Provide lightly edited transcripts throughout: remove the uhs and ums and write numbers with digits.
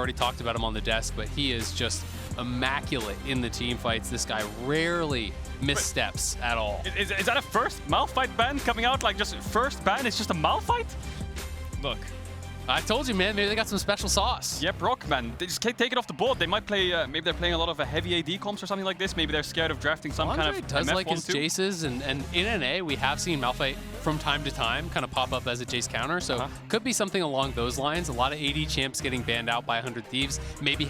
already talked about him on the desk, but he is just immaculate in the team fights. This guy rarely missteps at all. Is that a first Malphite ban coming out? Like, just first ban, it's just a Malphite? Look. I told you, man, maybe they got some special sauce. Yep, Rock, man. They just can't take it off the board. They might play, maybe they're playing a lot of heavy AD comps or something like this. Maybe they're scared of drafting some kind of does MF like his too. Jaces, and in NA, we have seen Malphite from time to time kind of pop up as a Jace counter, so could be something along those lines. A lot of AD champs getting banned out by 100 Thieves. Maybe.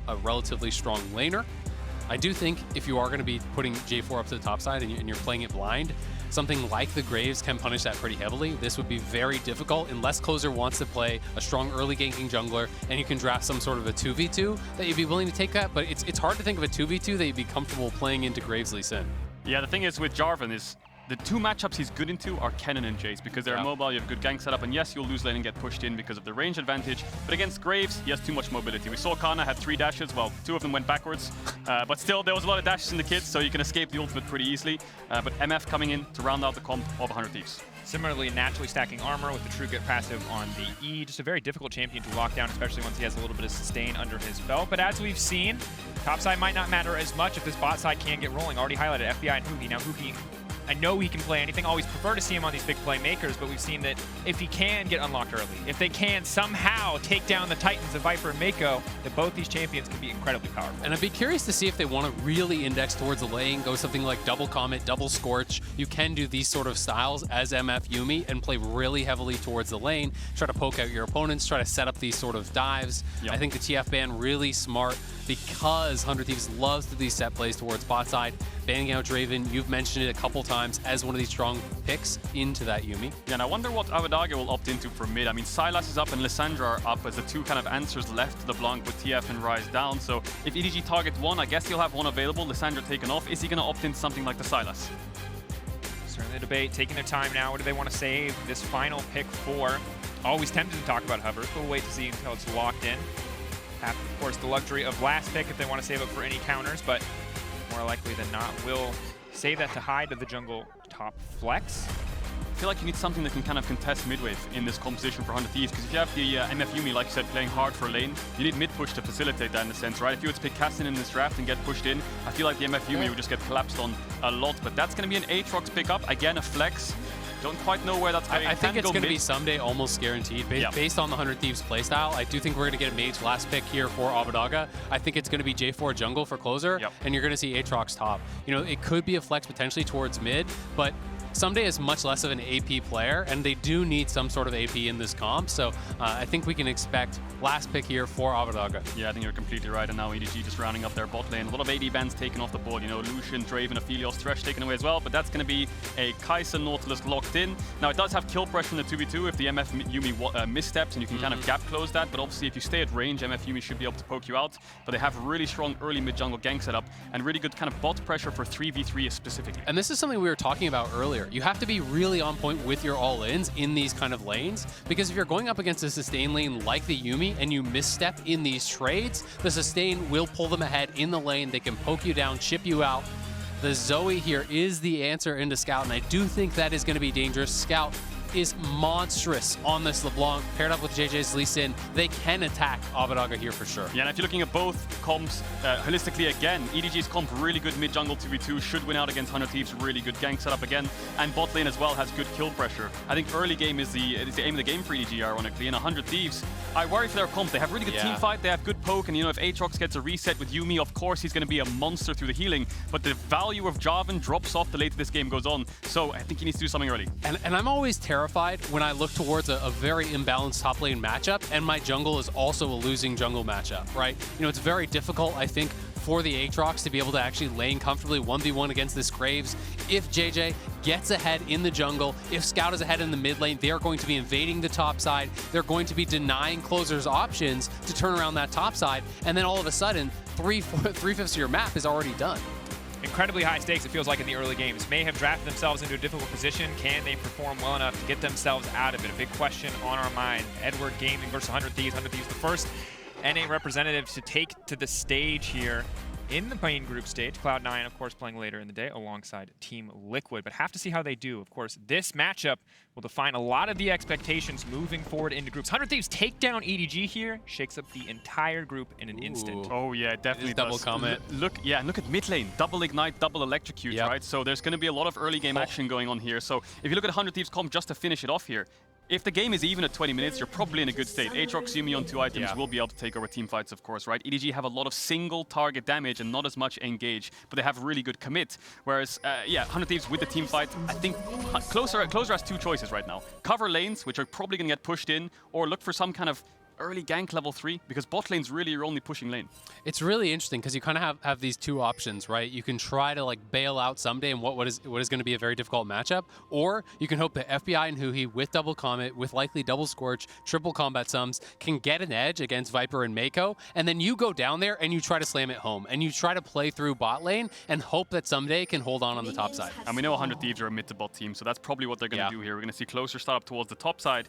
A relatively strong laner. I do think if you are going to be putting J4 up to the top side and you're playing it blind, something like the Graves can punish that pretty heavily. This would be very difficult unless Closer wants to play a strong early ganking jungler and you can draft some sort of a 2v2 that you'd be willing to take that, but it's hard to think of a 2v2 that you'd be comfortable playing into Graves Lee Sin. Yeah, the thing is with Jarvan is the two matchups he's good into are Kennen and Jace because they're mobile, you have good gank setup, and yes, you'll lose lane and get pushed in because of the range advantage, but against Graves, he has too much mobility. We saw Kana had 3 dashes, well, 2 of them went backwards, but still, there was a lot of dashes in the kit, so you can escape the ultimate pretty easily, but MF coming in to round out the comp of 100 Thieves. Similarly, naturally stacking armor with the True Grit passive on the E. Just a very difficult champion to lock down, especially once he has a little bit of sustain under his belt. But as we've seen, top side might not matter as much if this bot side can get rolling. Already highlighted FBI and Huki. Now Huki, I know he can play anything. Always prefer to see him on these big playmakers, but we've seen that if he can get unlocked early, if they can somehow take down the Titans of Viper and Mako, that both these champions can be incredibly powerful. And I'd be curious to see if they want to really index towards the lane, go something like double Comet, double Scorch. You can do these sort of styles as MF Yuumi and play really heavily towards the lane, try to poke out your opponents, try to set up these sort of dives. I think the TF ban really smart because 100 Thieves loves to do these set plays towards bot side. Banning out Draven, you've mentioned it a couple times as one of these strong picks into that Yuumi. Yeah, and I wonder what Avadaga will opt into for mid. I mean, Sylas is up and Lissandra are up as the two kind of answers left to the Blanc with TF and Rise down. So if EDG target one, I guess he'll have one available, Lissandra taken off. Is he going to opt into something like the Sylas? Certainly the debate, taking their time now. What do they want to save this final pick for? Always tempted to talk about hovers, but we'll wait to see until it's locked in. Have, of course, the luxury of last pick if they want to save up for any counters, but more likely than not, will save that to hide to the jungle top flex. I feel like you need something that can kind of contest mid-wave in this composition for 100 Thieves, because if you have the MF Yuumi, like you said, playing hard for lane, you need mid-push to facilitate that in a sense, right? If you were to pick Cassin in this draft and get pushed in, I feel like the MF Yuumi would just get collapsed on a lot, but that's going to be an Aatrox pickup, again a flex. Don't quite know where that's going. I think it's going to be someday almost guaranteed. Based on the 100 Thieves playstyle, I do think we're going to get a mage last pick here for Avadaga. I think it's going to be J4 jungle for Closer, and you're going to see Aatrox top. You know, it could be a flex potentially towards mid, but Someday is much less of an AP player, and they do need some sort of AP in this comp. So I think we can expect last pick here for Avadaga. Yeah, I think you're completely right. And now EDG just rounding up their bot lane. A lot of AD bans taken off the board. You know, Lucian, Draven, Aphelios, Thresh taken away as well. But that's going to be a Kai'Sa Nautilus locked in. Now, it does have kill pressure in the 2v2 if the MF Yuumi missteps, and you can kind of gap close that. But obviously, if you stay at range, MF Yuumi should be able to poke you out. But they have really strong early mid-jungle gank setup and really good kind of bot pressure for 3v3 specifically. And this is something we were talking about earlier. You have to be really on point with your all-ins in these kind of lanes, because if you're going up against a sustain lane like the Yuumi and you misstep in these trades, the sustain will pull them ahead in the lane. They can poke you down, chip you out. The Zoe here is the answer into Scout, and I do think that is going to be dangerous. Scout is monstrous on this LeBlanc, paired up with JJ's Lee Sin. They can attack Avadaga here for sure. Yeah, and if you're looking at both comps holistically again, EDG's comp really good mid-jungle 2v2, should win out against 100 Thieves, really good gank setup again, and bot lane as well has good kill pressure. I think early game is the aim of the game for EDG, ironically, and 100 Thieves, I worry for their comp. They have really good team fight, they have good poke, and you know, if Aatrox gets a reset with Yuumi, of course he's going to be a monster through the healing, but the value of Jarvan drops off the later this game goes on, so I think he needs to do something early. And I'm always terrified when I look towards a very imbalanced top lane matchup, and my jungle is also a losing jungle matchup, right? You know, it's very difficult, I think, for the Aatrox to be able to actually lane comfortably 1v1 against this Graves. If JJ gets ahead in the jungle, if Scout is ahead in the mid lane, they are going to be invading the top side. They're going to be denying closers options to turn around that top side, and then all of a sudden, three-fifths of your map is already done. Incredibly high stakes, it feels like, in the early games. May have drafted themselves into a difficult position. Can they perform well enough to get themselves out of it? A big question on our mind. Edward Gaming versus 100 Thieves. 100 Thieves, the first NA representative to take to the stage here in the main group stage. Cloud9, of course, playing later in the day alongside Team Liquid. But have to see how they do. Of course, this matchup will define a lot of the expectations moving forward into groups. 100 Thieves take down EDG here, shakes up the entire group in an instant. Oh yeah, definitely double comment. Look at mid lane, double ignite, double electrocute, right? So there's going to be a lot of early game action going on here. So if you look at 100 Thieves comp, just to finish it off here, if the game is even at 20 minutes, you're probably in a good state. Aatrox, Yuumi on 2 items will be able to take over team fights, of course, right? EDG have a lot of single target damage and not as much engage, but they have really good commit. Whereas, 100 Thieves with the team fight, I think Closer has 2 choices right now. Cover lanes, which are probably going to get pushed in, or look for some kind of early gank level 3, because bot lane's really your only pushing lane. It's really interesting because you kind of have these 2 options, right? You can try to like bail out Someday in what is going to be a very difficult matchup, or you can hope that FBI and Huhi with double Comet, with likely double Scorch, triple combat sums, can get an edge against Viper and Mako, and then you go down there and you try to slam it home, and you try to play through bot lane and hope that Someday can hold on the top side. And we know 100 Thieves are a mid to bot team, so that's probably what they're going to do here. We're going to see Closer start up towards the top side.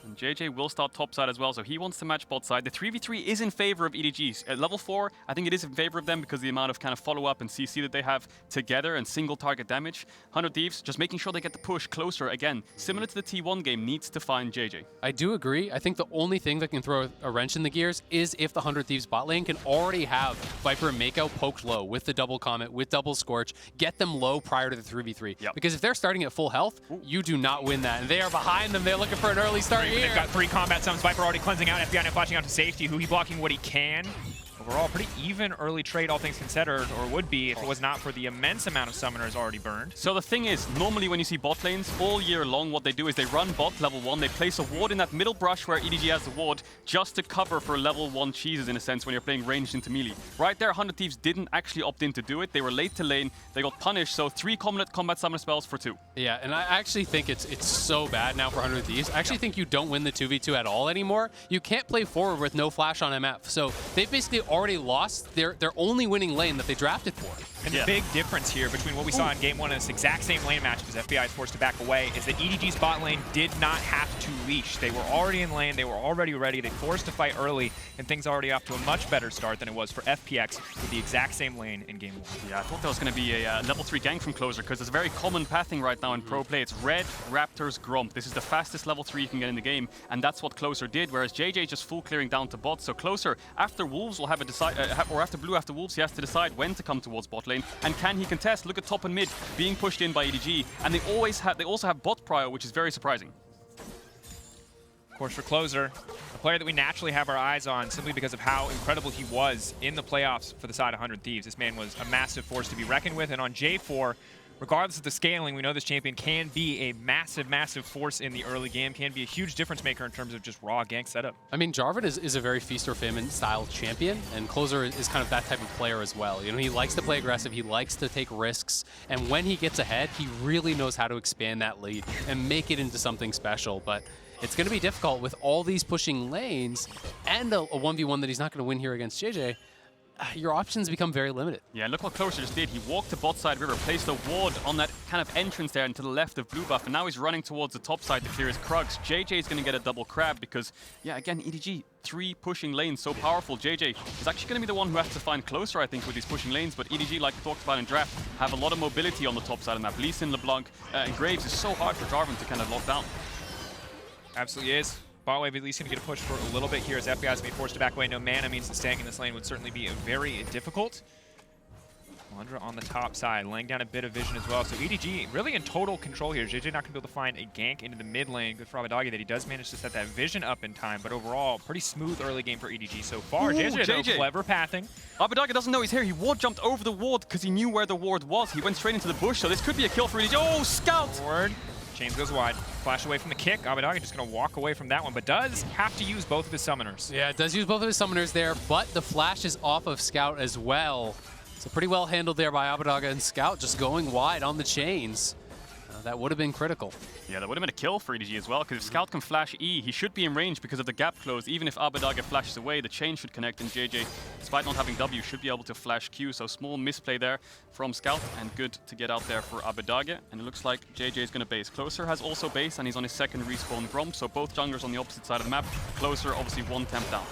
And JJ will start top side as well, so he wants to match bot side. The 3v3 is in favor of EDGs. At level 4, I think it is in favor of them because of the amount of kind of follow-up and CC that they have together and single target damage. 100 Thieves, just making sure they get the push closer. Again, similar to the T1 game, needs to find JJ. I do agree. I think the only thing that can throw a wrench in the gears is if the 100 Thieves bot lane can already have Viper and Mako poked low with the double Comet, with double Scorch, get them low prior to the 3v3. Because if they're starting at full health, you do not win that. And they are behind them. They're looking for an early start here. They've got 3 combat summons. Viper already cleansing out. FBI now flashing out to safety. Huhi blocking what he can. Overall, pretty even early trade, all things considered, or would be if it was not for the immense amount of summoners already burned. So the thing is, normally when you see bot lanes, all year long, what they do is they run bot level 1, they place a ward in that middle brush where EDG has the ward, just to cover for level 1 cheeses, in a sense, when you're playing ranged into melee. Right there, 100 Thieves didn't actually opt in to do it. They were late to lane, they got punished, so 3 combat summon spells for 2. Yeah, and I actually think it's so bad now for 100 Thieves. I actually think you don't win the 2v2 at all anymore. You can't play forward with no flash on MF, so they've basically already lost their only winning lane that they drafted for. And the big difference here between what we saw in Game 1 and this exact same lane match, because FBI is forced to back away, is that EDG's bot lane did not have to leash. They were already in lane, they were already ready, they forced to fight early, and things already off to a much better start than it was for FPX with the exact same lane in Game 1. Yeah, I thought that was going to be a level 3 gank from Closer, because it's a very common pathing right now in pro play. It's Red, Raptors, Gromp. This is the fastest level 3 you can get in the game, and that's what Closer did, whereas JJ just full clearing down to bot. So Closer, after Wolves, will have a or after Blue, after Wolves, he has to decide when to come towards bot lane, and can he contest? Look at top and mid being pushed in by EDG, and they also have bot prio, which is very surprising. Of course, for Closer, a player that we naturally have our eyes on simply because of how incredible he was in the playoffs for the side of 100 Thieves. This man was a massive force to be reckoned with, and on J4, regardless of the scaling, we know this champion can be a massive, massive force in the early game, can be a huge difference maker in terms of just raw gank setup. I mean, Jarvan is a very feast or famine style champion, and Closer is kind of that type of player as well. You know, he likes to play aggressive, he likes to take risks, and when he gets ahead, he really knows how to expand that lead and make it into something special. But it's going to be difficult with all these pushing lanes and a 1v1 that he's not going to win here against JJ. Your options become very limited. Yeah, look what Closer just did. He walked to bot side river, placed a ward on that kind of entrance there and to the left of blue buff, and now he's running towards the top side to clear his Krugs. JJ is going to get a double crab because, yeah, again, EDG, 3 pushing lanes, so powerful. JJ is actually going to be the one who has to find Closer, I think, with these pushing lanes, but EDG, like we talked about in draft, have a lot of mobility on the top side of the map. Lee Sin, LeBlanc, and Graves is so hard for Jarvan to kind of lock down. Absolutely is. Bot wave at least going to get a push for a little bit here as FBI is going to be forced to back away. No mana means that staying in this lane would certainly be very difficult. Flandra on the top side, laying down a bit of vision as well. So EDG really in total control here. JJ not going to be able to find a gank into the mid lane. Good for Abbedagge that he does manage to set that vision up in time, but overall, pretty smooth early game for EDG so far. Ooh, JJ, though, clever pathing. Abbedagge doesn't know he's here. He ward jumped over the ward because he knew where the ward was. He went straight into the bush, so this could be a kill for EDG. Oh, Scout! Ward. Chains goes wide. Flash away from the kick. Abbedagge just going to walk away from that one, but does have to use both of his summoners. Yeah, it does use both of his summoners there, but the flash is off of Scout as well. So pretty well handled there by Abbedagge, and Scout just going wide on the chains. That would have been critical. Yeah, that would have been a kill for EDG as well, because if Scout can flash E, he should be in range because of the gap close. Even if Abbedagge flashes away, the chain should connect, and JJ, despite not having W, should be able to flash Q. So small misplay there from Scout, and good to get out there for Abbedagge. And it looks like JJ is going to base. Closer has also base, and he's on his second respawn Gromp, so both junglers on the opposite side of the map. Closer, obviously 1 temp down.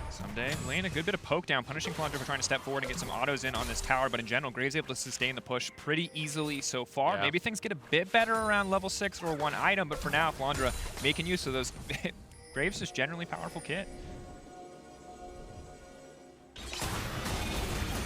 Someday laying a good bit of poke down, punishing Flandra for trying to step forward and get some autos in on this tower, but in general, Graves able to sustain the push pretty easily so far. Yeah. Maybe things get a bit better around level 6 or 1 item, but for now, Flandra making use of those. Graves is generally powerful kit.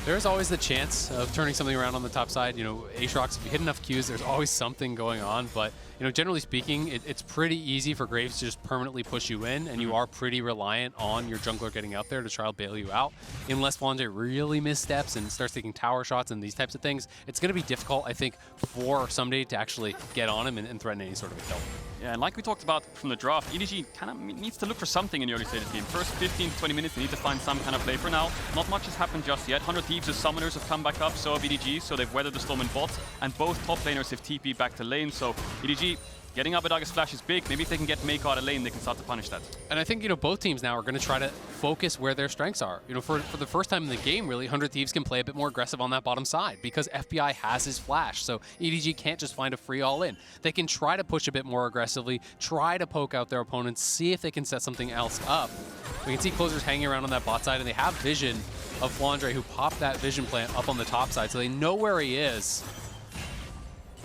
There's always the chance of turning something around on the top side. You know, Aatrox, if you hit enough Qs, there's always something going on. But, you know, generally speaking, it's pretty easy for Graves to just permanently push you in, and you are pretty reliant on your jungler getting out there to try to bail you out. Unless Flandre really missteps and starts taking tower shots and these types of things, it's going to be difficult, I think, for Someday to actually get on him and threaten any sort of a kill. Yeah, and like we talked about from the draft, EDG kind of needs to look for something in the early stage of the game. First 15 to 20 minutes, they need to find some kind of play. For now, not much has happened just yet. 100 Thieves' summoners have come back up, so have EDG, so they've weathered the storm in bot, and both top laners have TP'd back to lane, so EDG getting Abbedagge's flash is big. Maybe if they can get Mako out of lane, they can start to punish that. And I think, you know, both teams now are going to try to focus where their strengths are. You know, for the first time in the game, really, 100 Thieves can play a bit more aggressive on that bottom side because FBI has his flash, so EDG can't just find a free all-in. They can try to push a bit more aggressively, try to poke out their opponents, see if they can set something else up. We can see Closers hanging around on that bot side, and they have vision of Flandre, who popped that vision plant up on the top side, so they know where he is.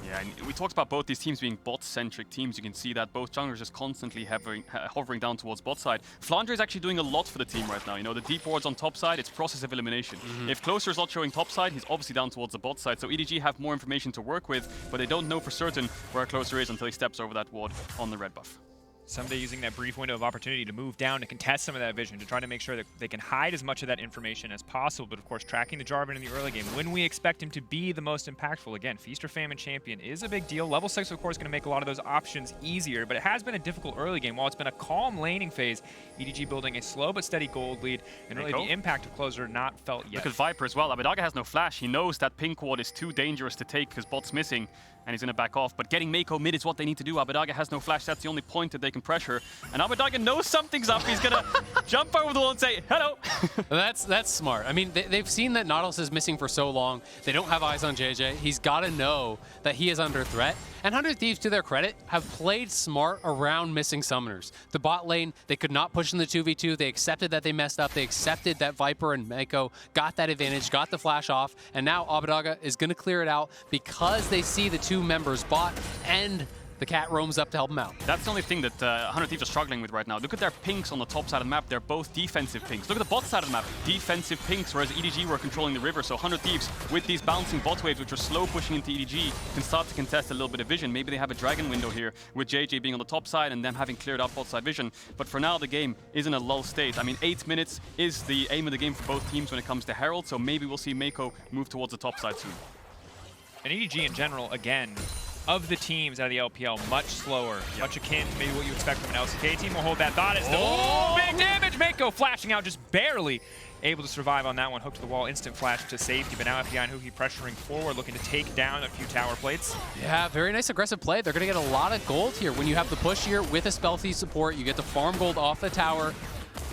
Yeah, and we talked about both these teams being bot-centric teams. You can see that both junglers just constantly hovering down towards bot side. Flandre is actually doing a lot for the team right now. You know, the deep wards on top side, it's process of elimination. If Closer is not showing top side, he's obviously down towards the bot side. So EDG have more information to work with, but they don't know for certain where Closer is until he steps over that ward on the red buff. Someday using that brief window of opportunity to move down to contest some of that vision, to try to make sure that they can hide as much of that information as possible, but of course tracking the Jarvan in the early game when we expect him to be the most impactful. Again, Feast or Famine champion is a big deal. Level 6 of course going to make a lot of those options easier, but it has been a difficult early game. While it's been a calm laning phase, EDG building a slow but steady gold lead, and really the impact of Closer not felt yet. Look at Viper as well. Abbedagge has no flash. He knows that pink ward is too dangerous to take because bot's missing, and he's going to back off. But getting Mako mid is what they need to do. Abbedagge has no flash. That's the only point that they can pressure. And Abbedagge knows something's up. He's going to jump over the wall and say, hello. That's smart. I mean, they've seen that Nautilus is missing for so long. They don't have eyes on JJ. He's got to know that he is under threat. And 100 Thieves, to their credit, have played smart around missing summoners. The bot lane, they could not push in the 2v2. They accepted that they messed up. They accepted that Viper and Mako got that advantage, got the flash off. And now Abbedagge is going to clear it out because they see the two members, bot and the cat roams up to help him out. That's the only thing that 100 Thieves are struggling with right now. Look at their pinks on the top side of the map. They're both defensive pinks. Look at the bot side of the map. Defensive pinks, whereas EDG were controlling the river. So 100 Thieves, with these bouncing bot waves, which are slow pushing into EDG, can start to contest a little bit of vision. Maybe they have a dragon window here, with JJ being on the top side and them having cleared out bot side vision. But for now, the game is in a lull state. I mean, 8 minutes is the aim of the game for both teams when it comes to Herald. So maybe we'll see Mako move towards the top side soon. And EDG in general, again, of the teams out of the LPL, much slower, much akin to maybe what you expect from an LCK team. We'll hold that thought. It's still big damage. Mako flashing out, just barely able to survive on that one. Hook to the wall, instant flash to safety. But now FBI and Huhi pressuring forward, looking to take down a few tower plates. Yeah, very nice aggressive play. They're going to get a lot of gold here. When you have the push here with a spell thief support, you get to farm gold off the tower,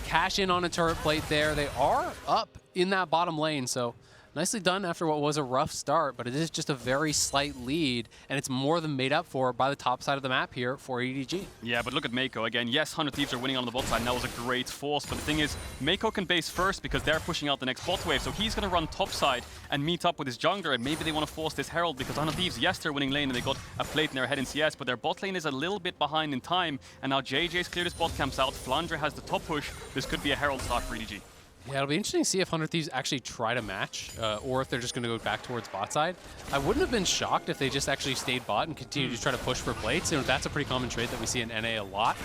cash in on a turret plate there. They are up in that bottom lane, so nicely done after what was a rough start, but it is just a very slight lead, and it's more than made up for by the top side of the map here for EDG. Yeah, but look at Mako. Again, yes, 100 Thieves are winning on the bot side, and that was a great force, but the thing is, Mako can base first because they're pushing out the next bot wave, so he's going to run top side and meet up with his jungler, and maybe they want to force this Herald because 100 Thieves, yes, they're winning lane, and they got a plate in their head in CS, but their bot lane is a little bit behind in time, and now JJ's cleared his bot camps out, Flandre has the top push. This could be a Herald start for EDG. Yeah, it'll be interesting to see if 100 Thieves actually try to match, or if they're just going to go back towards bot side. I wouldn't have been shocked if they just actually stayed bot and continued to try to push for plates. You know, that's a pretty common trade that we see in NA a lot.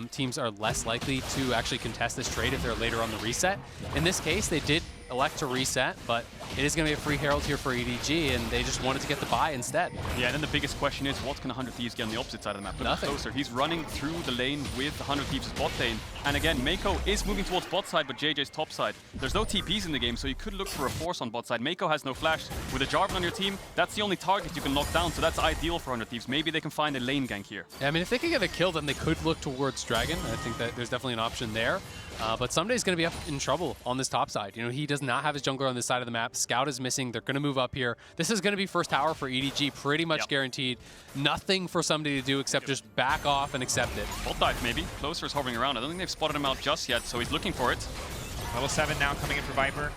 Teams are less likely to actually contest this trade if they're later on the reset. In this case, they did elect to reset, but it is going to be a free Herald here for EDG, and they just wanted to get the buy instead. Yeah, and then the biggest question is, what can 100 Thieves get on the opposite side of the map? Nothing. Closer. He's running through the lane with 100 Thieves' bot lane, and again, Mako is moving towards bot side, but JJ's top side. There's no TPs in the game, so you could look for a force on bot side. Mako has no flash. With a Jarvan on your team, that's the only target you can knock down, so that's ideal for 100 Thieves. Maybe they can find a lane gank here. Yeah, I mean, if they can get a kill, then they could look towards Dragon. I think that there's definitely an option there. But Sumday's going to be up in trouble on this top side. You know, he does not have his jungler on this side of the map. Scout is missing. They're going to move up here. This is going to be first tower for EDG, pretty much guaranteed. Nothing for Someday to do except just back off and accept it. Bot dive, maybe. Closer is hovering around. I don't think they've spotted him out just yet, so he's looking for it. Level 7 now coming in for Viper.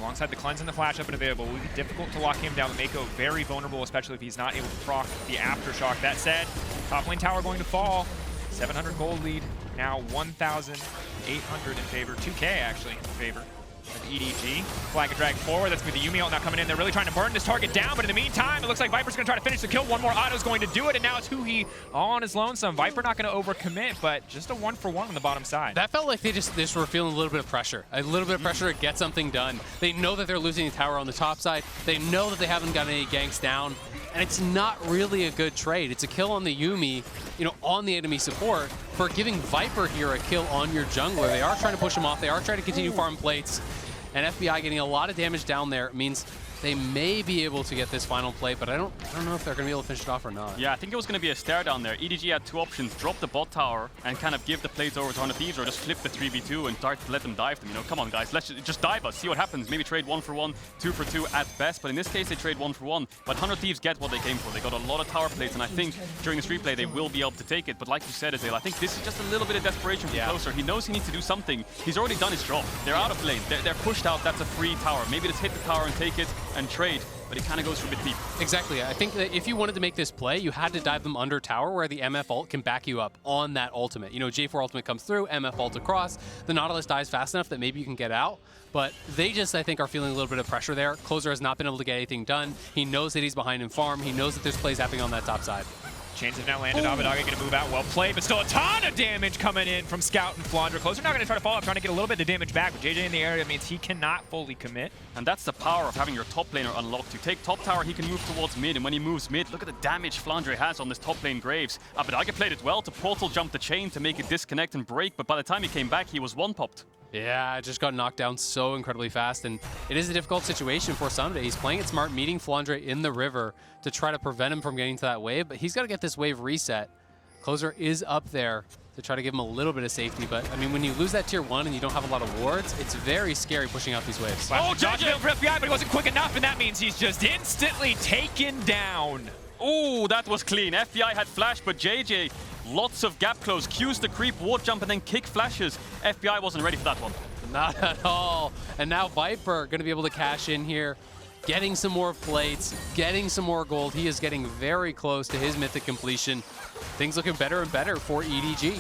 Alongside the cleanse and the flash up and available. It will be difficult to lock him down. Mako very vulnerable, especially if he's not able to proc the aftershock. That said, top lane tower going to fall. 700 gold lead. Now 1,800 in favor. 2K actually in favor of EDG. Flag and drag forward. That's going to be the Yuumi ult now coming in. They're really trying to burn this target down, but in the meantime, it looks like Viper's going to try to finish the kill. One more auto's going to do it, and now it's Huhi all on his lonesome. Viper not going to overcommit, but just a 1-for-1 on the bottom side. That felt like they just were feeling a little bit of pressure. A little bit of pressure to get something done. They know that they're losing the tower on the top side. They know that they haven't got any ganks down. And it's not really a good trade. It's a kill on the Yuumi, you know, on the enemy support for giving Viper here a kill on your jungler. They are trying to push him off. They are trying to continue farm plates. And FBI getting a lot of damage down there means they may be able to get this final play, but I don't know if they're going to be able to finish it off or not. Yeah, I think it was going to be a stare down there. EDG had two options: drop the bot tower and kind of give the plates over to 100 Thieves, or just flip the 3v2 and start to let them dive them. You know, come on guys, let's just dive us, see what happens. Maybe trade 1-for-1, 2-for-2 at best, but in this case they trade 1-for-1. But 100 Thieves get what they came for. They got a lot of tower plates, and I think during this replay they will be able to take it. But like you said, Azale, I think this is just a little bit of desperation from Closer. He knows he needs to do something. He's already done his job. They're out of lane. They're pushed out. That's a free tower. Maybe just hit the tower and take it and trade. But it kind of goes for a bit deep. Exactly. I think that if you wanted to make this play, you had to dive them under tower where the MF ult can back you up on that ultimate. You know, J4 ultimate comes through, MF ult across, the Nautilus dies fast enough that maybe you can get out. But they just, I think, are feeling a little bit of pressure there. Closer has not been able to get anything done. He knows that he's behind in farm. He knows that there's plays happening on that top side. Chains have now landed. Abadaga going to move out. Well played, but still a ton of damage coming in from Scout and Flandre. Closer now going to try to follow up, trying to get a little bit of damage back. But JJ in the area means he cannot fully commit. And that's the power of having your top laner unlocked. You take top tower, he can move towards mid, and when he moves mid, look at the damage Flandre has on this top lane Graves. Abadaga played it well to portal jump the chain to make it disconnect and break, but by the time he came back, he was one-popped. Yeah, just got knocked down so incredibly fast, and it is a difficult situation for Someday. He's playing it smart, meeting Flandre in the river to try to prevent him from getting to that wave, but he's got to get this wave reset. Closer is up there to try to give him a little bit of safety, but I mean, when you lose that tier 1 and you don't have a lot of wards, it's very scary pushing out these waves. Oh, JJ for FBI, but he wasn't quick enough, and that means he's just instantly taken down. Oh, that was clean. FBI had flash, but JJ, lots of gap close, Qs the creep, ward jump, and then kick flashes. FBI wasn't ready for that one. Not at all. And now Viper going to be able to cash in here, getting some more plates, getting some more gold. He is getting very close to his mythic completion. Things looking better and better for EDG.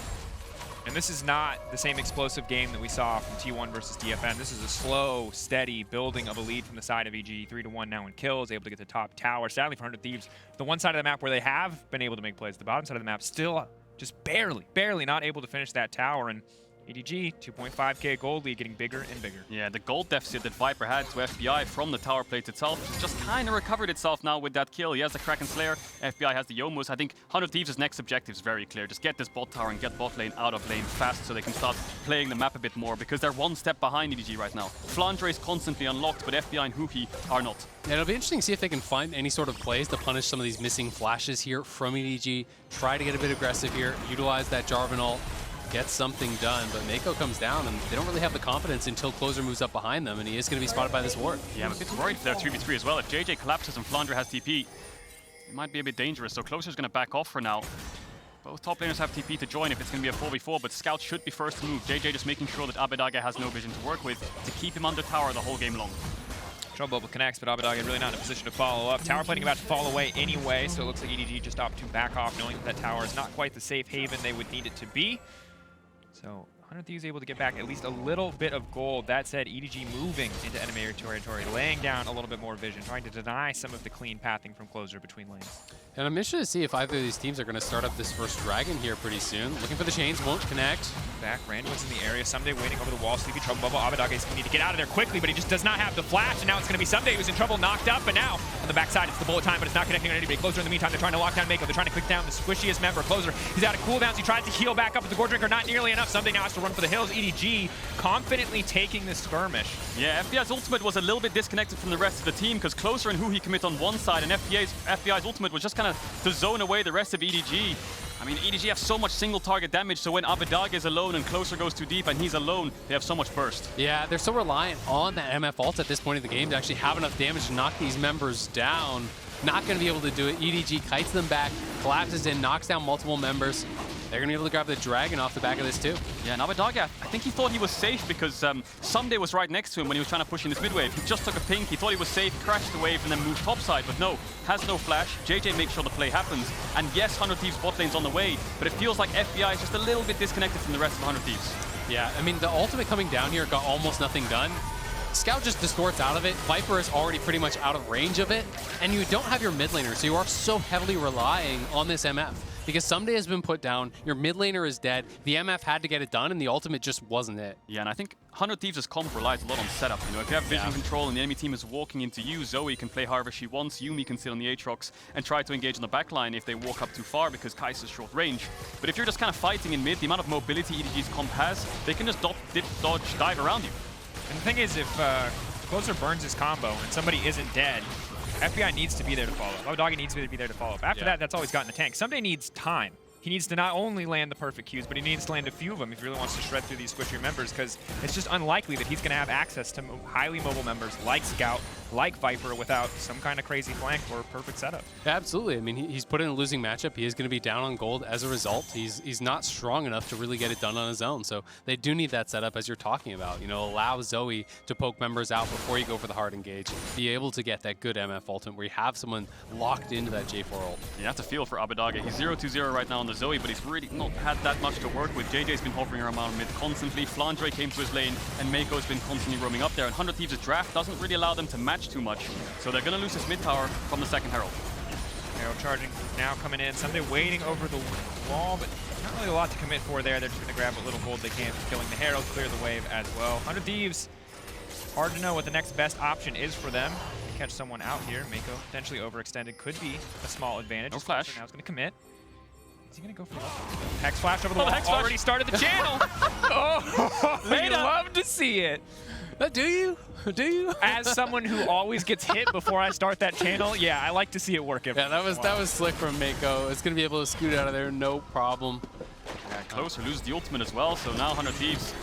And this is not the same explosive game that we saw from T1 versus DFM. This is a slow, steady building of a lead from the side of EG. 3-1 now in kills, able to get the top tower. Sadly for 100 Thieves, the one side of the map where they have been able to make plays, the bottom side of the map still just barely not able to finish that tower. And EDG, 2.5k gold lead, getting bigger and bigger. Yeah, the gold deficit that Viper had to FBI from the tower plate itself just kind of recovered itself now with that kill. He has the Kraken Slayer, FBI has the Yomus. I think 100 Thieves' next objective is very clear. Just get this bot tower and get bot lane out of lane fast so they can start playing the map a bit more, because they're one step behind EDG right now. Flandre is constantly unlocked, but FBI and Huhi are not. Yeah, it'll be interesting to see if they can find any sort of plays to punish some of these missing flashes here from EDG. Try to get a bit aggressive here, utilize that Jarvan ult, get something done, but Mako comes down and they don't really have the confidence until Closer moves up behind them, and he is going to be spotted by this ward. Yeah, I'm a bit worried for their 2v3 as well. If JJ collapses and Flandre has TP, it might be a bit dangerous, so Closer's going to back off for now. Both top laners have TP to join if it's going to be a 4v4, but Scout should be first to move. JJ just making sure that Abedaga has no vision to work with to keep him under tower the whole game long. Trouble Bubble connects, but Abedaga really not in a position to follow up. Tower plating about to fall away anyway, so it looks like EDG just opted to back off, knowing that tower is not quite the safe haven they would need it to be. So 100 Thieves able to get back at least a little bit of gold. That said, EDG moving into enemy territory, laying down a little bit more vision, trying to deny some of the clean pathing from Closer between lanes. And I'm interested to see if either of these teams are going to start up this first dragon here pretty soon. Looking for the chains, won't connect. Back, Randuin's in the area. Someday waiting over the wall. Sleepy Trouble Bubble. Abedaga is going to need to get out of there quickly, but he just does not have the flash. And now it's going to be Someday who's in trouble, knocked up. And now on the backside, it's the bullet time, but it's not connecting on anybody. Closer in the meantime, they're trying to lock down Mako. They're trying to click down the squishiest member. Closer, he's out of cooldowns. He tries to heal back up with the Gore Drinker. Not nearly enough. Someday now has to run for the hills. EDG confidently taking this skirmish. Yeah, FBI's ultimate was a little bit disconnected from the rest of the team because Closer and Huhi commit on one side, and FBI's ultimate was just kind of to zone away the rest of EDG. I mean, EDG have so much single target damage, so when Abedaga is alone and Closer goes too deep and he's alone, they have so much burst. Yeah, they're so reliant on that MF ult at this point in the game to actually have enough damage to knock these members down. Not going to be able to do it. EDG kites them back, collapses in, knocks down multiple members. They're going to be able to grab the dragon off the back of this too. Yeah, and Abedaga, I think he thought he was safe because Someday was right next to him when he was trying to push in this mid wave. He just took a pink, he thought he was safe, crashed the wave, and then moved topside. But no, has no flash. JJ makes sure the play happens. And yes, 100 Thieves bot lane's on the way, but it feels like FBI is just a little bit disconnected from the rest of 100 Thieves. Yeah, I mean, the ultimate coming down here got almost nothing done. Scout just distorts out of it. Viper is already pretty much out of range of it. And you don't have your mid laner, so you are so heavily relying on this MF. Because Someday has been put down, your mid laner is dead, the MF had to get it done, and the ultimate just wasn't it. Yeah, and I think 100 Thieves' comp relies a lot on setup. You know, if you have vision control and the enemy team is walking into you, Zoe can play however she wants, Yuumi can sit on the Aatrox and try to engage on the backline if they walk up too far because Kai'Sa's short range. But if you're just kind of fighting in mid, the amount of mobility EDG's comp has, they can just dip, dodge, dive around you. And the thing is, if Closer burns his combo and somebody isn't dead, FBI needs to be there to follow up. Abedaga needs to be there to follow up. After that, that's all he's got in the tank. Someday needs time. He needs to not only land the perfect Qs, but he needs to land a few of them if he really wants to shred through these squishy members, because it's just unlikely that he's going to have access to highly mobile members like Scout, like Viper, without some kind of crazy flank or perfect setup. Absolutely. I mean, he's put in a losing matchup. He is going to be down on gold as a result. He's not strong enough to really get it done on his own. So they do need that setup, as you're talking about. You know, allow Zoe to poke members out before you go for the hard engage. Be able to get that good MF ultimate where you have someone locked into that J4 ult. You have to feel for Abedaga. He's 0-2-0 right now on the Zoe, but he's really not had that much to work with. JJ's been hovering around mid constantly. Flandre came to his lane, and Mako's been constantly roaming up there. And 100 Thieves' draft doesn't really allow them to match too much. So they're going to lose this mid tower from the second Herald. Arrow charging now coming in. Someday waiting over the wall, but not really a lot to commit for there. They're just going to grab what little gold they can from killing the Herald, clear the wave as well. 100 Thieves, hard to know what the next best option is for them. They catch someone out here. Mako potentially overextended could be a small advantage. No flash. Now he's going to commit. Is he going to go for the Hex Flash over the wall? Hex Already started the channel. Oh, we love to see it. Do you? Do you? As someone who always gets hit before I start that channel, yeah, I like to see it work. Yeah, that was slick from Mako. It's going to be able to scoot out of there, no problem. Yeah, Closer loses the ultimate as well, so now 100 Thieves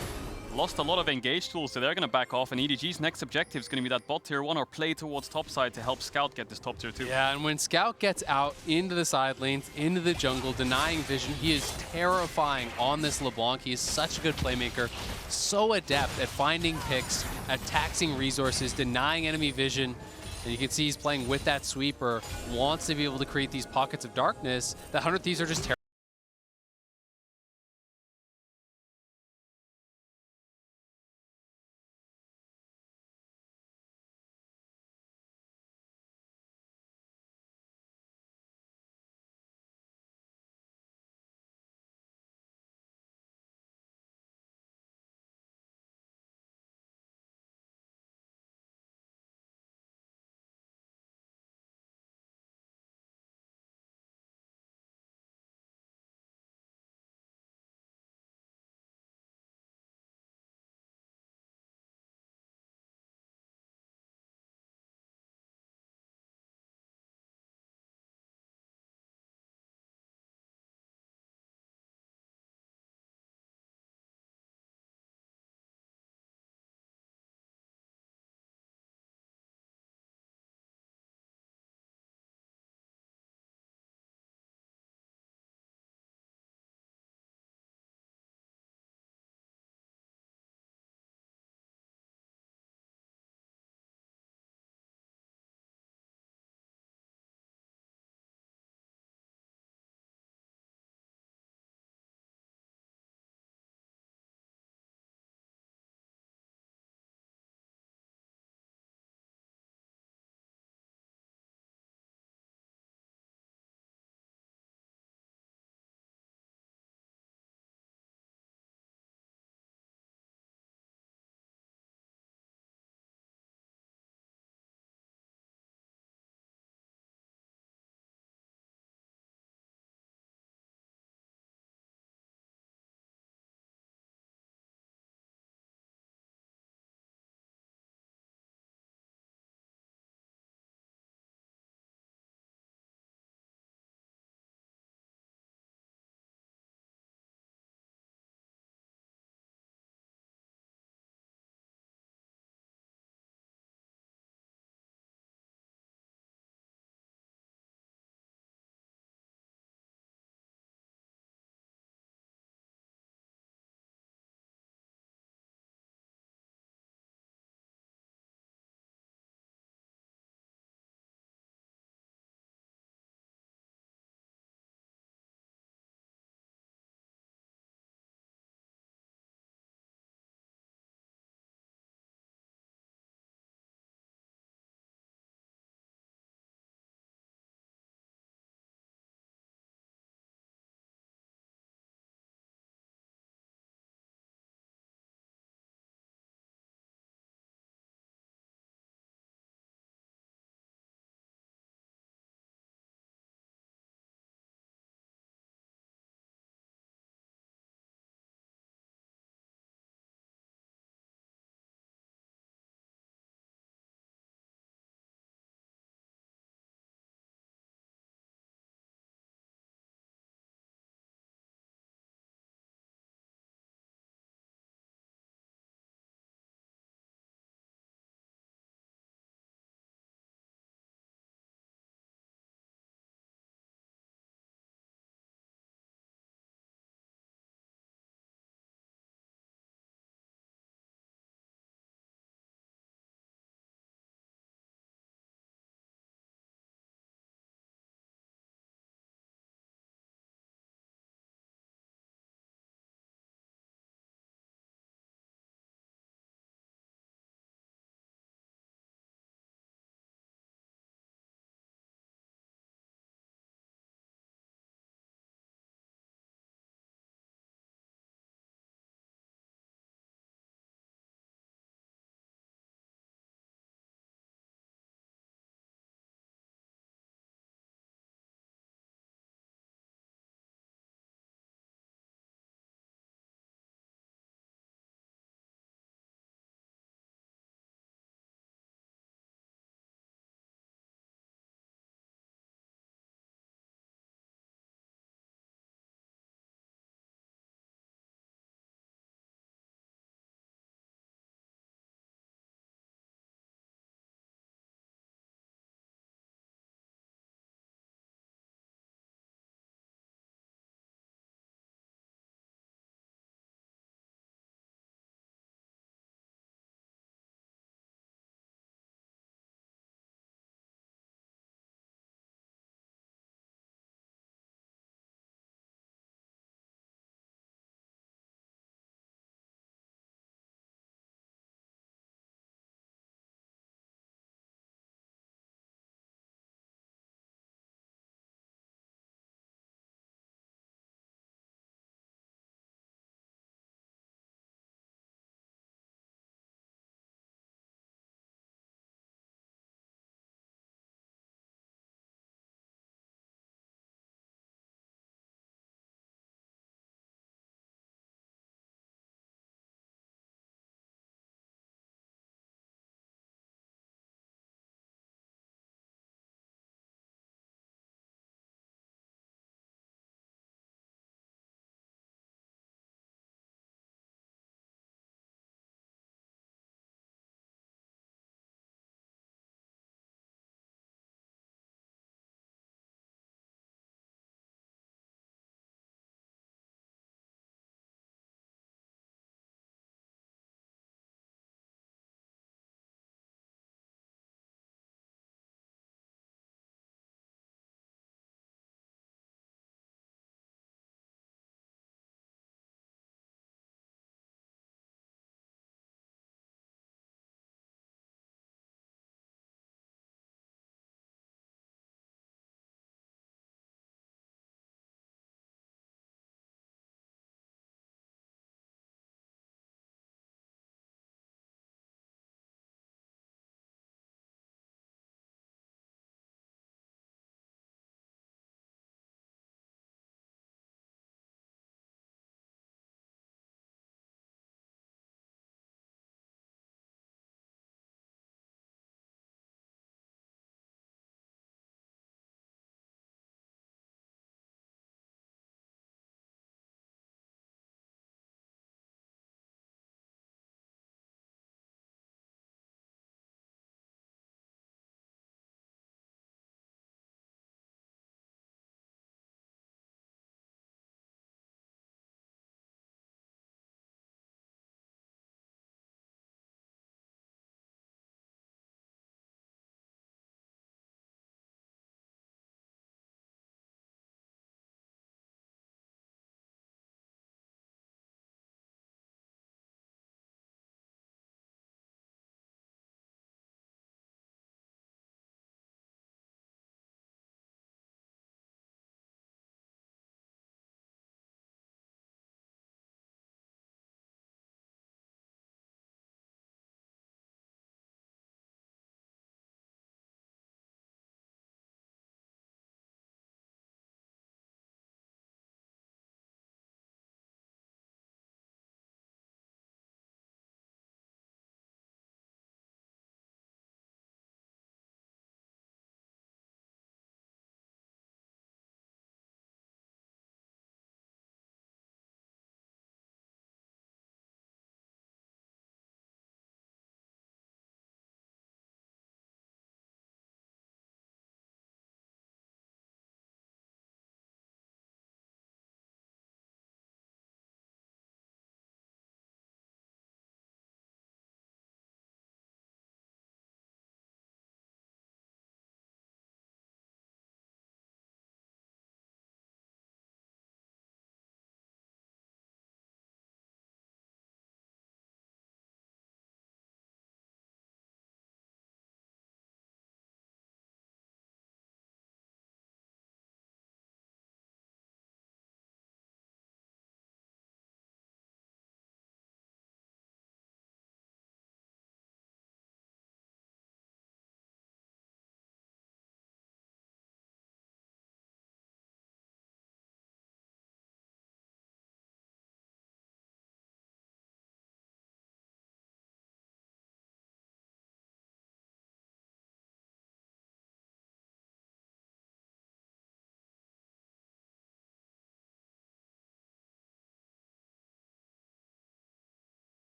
lost a lot of engage tools, so they're going to back off, and EDG's next objective is going to be that bot tier 1 or play towards topside to help Scout get this top tier 2. Yeah, and when Scout gets out into the side lanes, into the jungle, denying vision, he is terrifying on this LeBlanc. He is such a good playmaker, so adept at finding picks, at taxing resources, denying enemy vision. And you can see he's playing with that sweeper, wants to be able to create these pockets of darkness that 100 Thieves are just terrible.